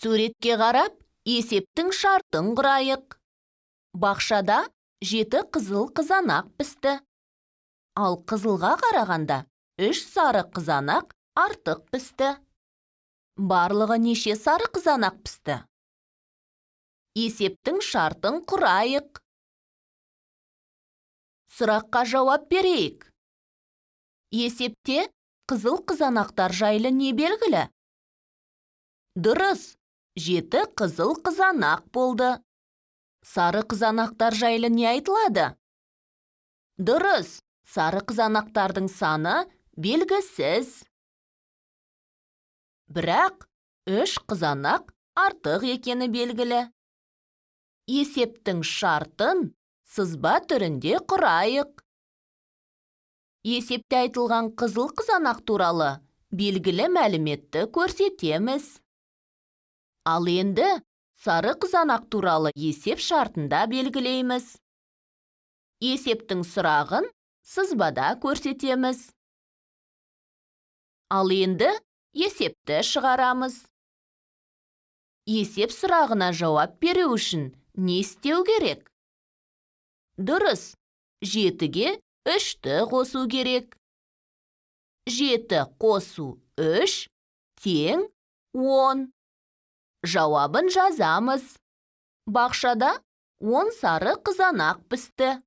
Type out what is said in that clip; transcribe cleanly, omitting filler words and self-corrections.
Суретке қарап, есептің шартын құрайық. Бақшада 7 қызыл қызанақ пісті. Ал қызылға қарағанда 3 сары қызанақ артық пісті. Барлығы неше сары қызанақ пісті? Есептің шартын құрайық. Сұраққа жауап берейік. Есепте қызыл қызанақтар жайлы не белгілі? Дұрыс, 7 қызыл қызанақ болды. Сары қызанақтар жайлы не айтылады? Дұрыс, сары қызанақтардың саны белгісіз. Бірақ 3 қызанақ артық екені белгілі. Есептің шартын сызба түрінде құрайық. Есепте айтылған қызыл қызанақ туралы белгілі мәліметті көрсетеміз. Ал енді сары қызанақ туралы есеп шартында белгілейміз. Есептің сұрағын сызбада көрсетеміз. Ал енді есепті шығарамыз. Есеп сұрағына жауап беру үшін не істеу керек? Дұрыс, 7-ге 3-ті қосу керек. 7 қосу 3 тең 10. Жауабын жазамыз. Бақшада 10 сары қызанақ пісті.